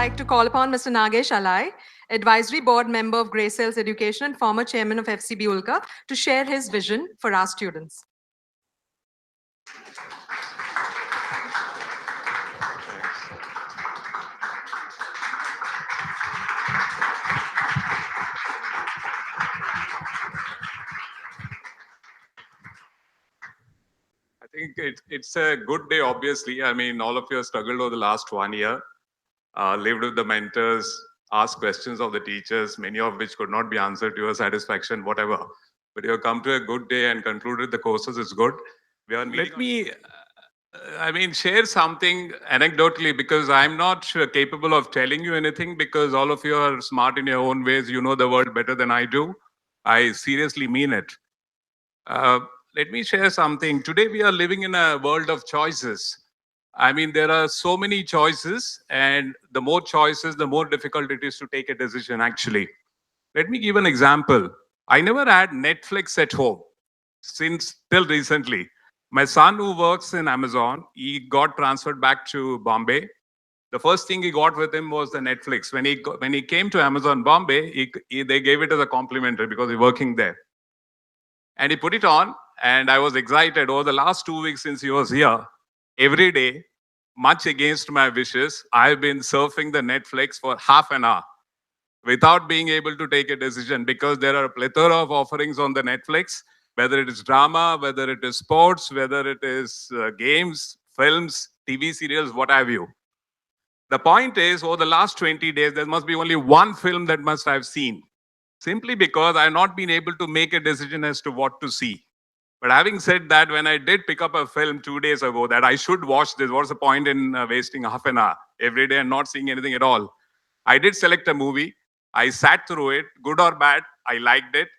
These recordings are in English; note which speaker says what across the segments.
Speaker 1: like to call upon Mr. Nagesh Alai, Advisory Board Member of Grace Sales Education and former Chairman of FCB Ulka, to share his vision for our students.
Speaker 2: I think it's a good day, obviously. I mean, all of you have struggled over the last 1 year, lived with the mentors, asked questions of the teachers, many of which could not be answered to your satisfaction, whatever. But you have come to a good day and concluded the courses. It's good. Let me, share something anecdotally, because I'm not capable of telling you anything, because all of you are smart in your own ways. You know the world better than I do. I seriously mean it. Uh, Let me share something. Today, we are living in a world of choices. I mean, there are so many choices, and the more choices, the more difficult it is to take a decision, actually. Let me give an example. I never had Netflix at home since till recently. My son, who works in Amazon, he got transferred back to Bombay. The first thing he got with him was the Netflix. When he came to Amazon Bombay, they gave it as a complimentary because he's working there. And he put it on, and I was excited. Over the last 2 weeks since he was here, every day, much against my wishes, I've been surfing the Netflix for half an hour without being able to take a decision, because there are a plethora of offerings on the Netflix, whether it is drama, whether it is sports, whether it is games, films, TV serials, what have you. The point is, over the last 20 days, there must be only one film that must have seen, simply because I have not been able to make a decision as to what to see. But having said that, when I did pick up a film 2 days ago that I should watch this, what's the point in wasting half an hour every day and not seeing anything at all? I did select a movie. I sat through it, good or bad, I liked it.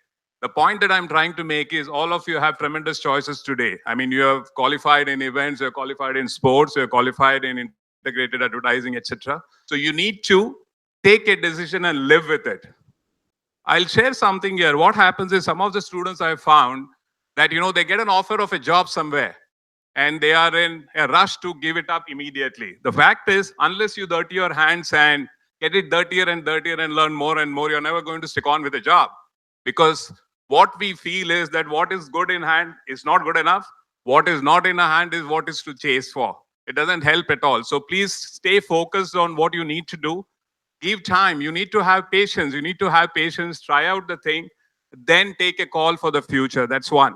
Speaker 2: The point that I'm trying to make is, all of you have tremendous choices today. I mean, you have qualified in events, you're qualified in sports, you're qualified in integrated advertising, etc. So you need to take a decision and live with it. I'll share something here. What happens is, some of the students I found that, they get an offer of a job somewhere and they are in a rush to give it up immediately. The fact is, unless you dirty your hands and get it dirtier and dirtier and learn more and more, you're never going to stick on with a job. Because what we feel is that what is good in hand is not good enough. What is not in a hand is what is to chase for. It doesn't help at all. So please stay focused on what you need to do. Give time. You need to have patience. You need to have patience, try out the thing, then take a call for the future. That's one.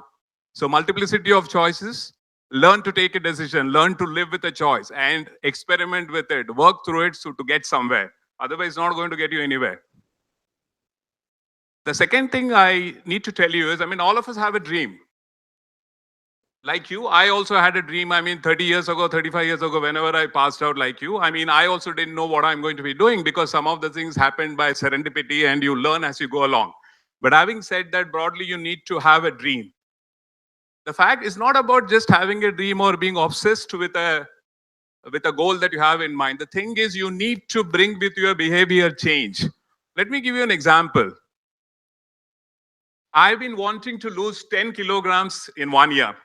Speaker 2: So multiplicity of choices. Learn to take a decision, learn to live with a choice, and experiment with it, work through it to get somewhere. Otherwise, it's not going to get you anywhere. The second thing I need to tell you is, all of us have a dream. Like you, I also had a dream. 30 years ago, 35 years ago, whenever I passed out, like you, I also didn't know what I'm going to be doing, because some of the things happened by serendipity and you learn as you go along. But having said that, broadly, you need to have a dream. The fact is not about just having a dream or being obsessed with a goal that you have in mind. The thing is, you need to bring with your behavior change. Let me give you an example. I've been wanting to lose 10 kilograms in 1 year,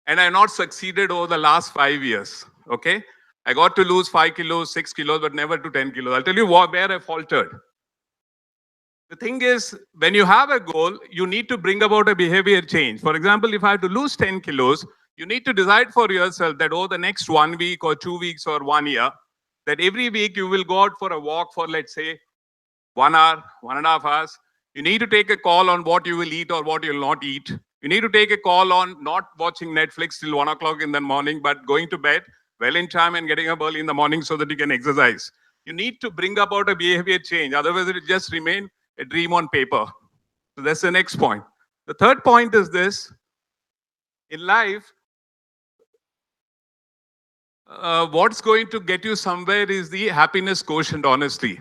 Speaker 2: and I not succeeded over the last 5 years. Okay, I got to lose 5 kilos, 6 kilos, but never to 10 kilos. I'll tell you where I faltered. The thing is, when you have a goal, you need to bring about a behavior change. For example, if I have to lose 10 kilos, you need to decide for yourself that over the next 1 week or 2 weeks or 1 year, that every week you will go out for a walk for, let's say, 1 hour, 1.5 hours. You need to take a call on what you will eat or what you will not eat. You need to take a call on not watching Netflix till 1 o'clock in the morning, but going to bed well in time and getting up early in the morning so that you can exercise. You need to bring about a behavior change. Otherwise, it will just remain a dream on paper. So that's the next point. The third point is this. In life, what's going to get you somewhere is the happiness quotient, honestly.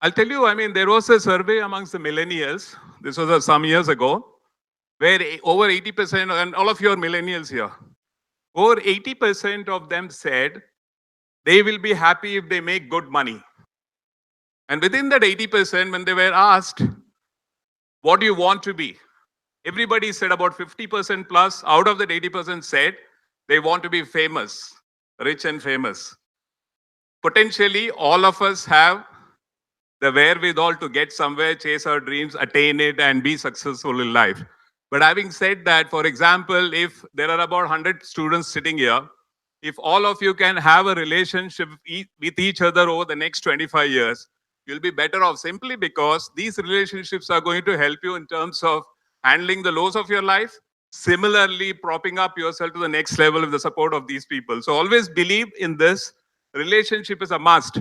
Speaker 2: I'll tell you, there was a survey amongst the millennials. This was some years ago, where over 80%, and all of you are millennials here, over 80% of them said they will be happy if they make good money. And within that 80%, when they were asked, what do you want to be? Everybody said about 50% plus out of that 80% said they want to be famous, rich and famous. potentially all of us have the wherewithal to get somewhere, chase our dreams, attain it, and be successful in life. But having said that, for example, if there are about 100 students sitting here, if all of you can have a relationship with each other over the next 25 years, you'll be better off simply because these relationships are going to help you in terms of handling the lows of your life, similarly propping up yourself to the next level with the support of these people. So always believe in this. Relationship is a must.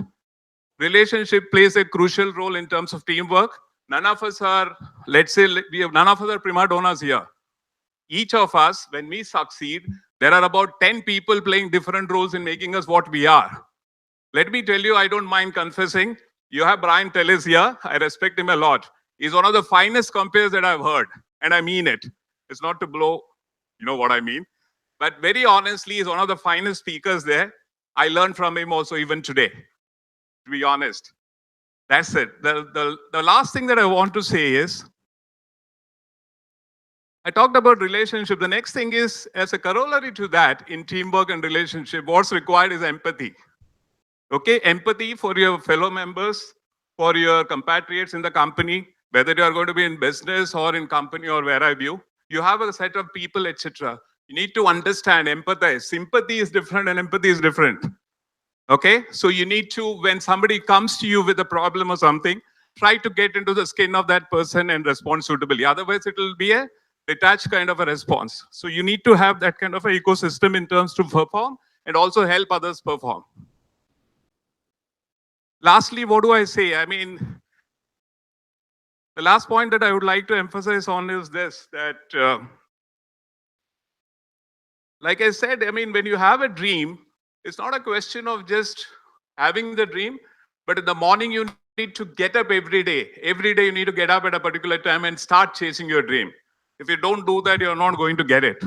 Speaker 2: Relationship plays a crucial role in terms of teamwork. None of us are, let's say, none of us are prima donnas here. Each of us, when we succeed, there are about 10 people playing different roles in making us what we are. Let me tell you, I don't mind confessing. You have Brian Tellis here. I respect him a lot. He's one of the finest compares that I've heard, and I mean it. It's not to blow, you know what I mean. But very honestly, he's one of the finest speakers there. I learned from him also even today, to be honest. That's it. The last thing that I want to say is, I talked about relationship. The next thing is, as a corollary to that, in teamwork and relationship, what's required is empathy. Okay, empathy for your fellow members, for your compatriots in the company, whether you are going to be in business or in company or where have you. You have a set of people, etc. You need to understand, empathize. Sympathy is different and empathy is different. Okay, so you need to, when somebody comes to you with a problem or something, try to get into the skin of that person and respond suitably. Otherwise, it will be a detached kind of a response. So you need to have that kind of an ecosystem in terms to perform and also help others perform. Lastly, what do I say? I mean, the last point that I would like to emphasize on is this, that like I said, I mean, when you have a dream, it's not a question of just having the dream, but in the morning you need to get up every day. Every day you need to get up at a particular time and start chasing your dream. If you don't do that, you're not going to get it.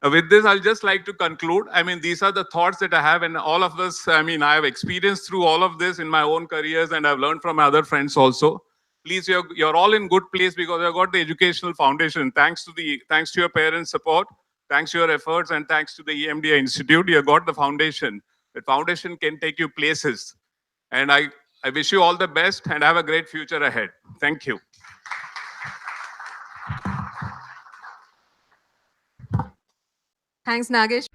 Speaker 2: With this, I'll just like to conclude. I mean, these are the thoughts that I have, and all of us, I mean, I have experienced through all of this in my own careers, and I've learned from my other friends also. Please, you're all in good place because you've got the educational foundation. Thanks to your parents' support, thanks to your efforts, and thanks to the EMDI Institute, you've got the foundation. The foundation can take you places. And I wish you all the best and have a great future ahead. Thank you.
Speaker 1: Thanks, Nagesh.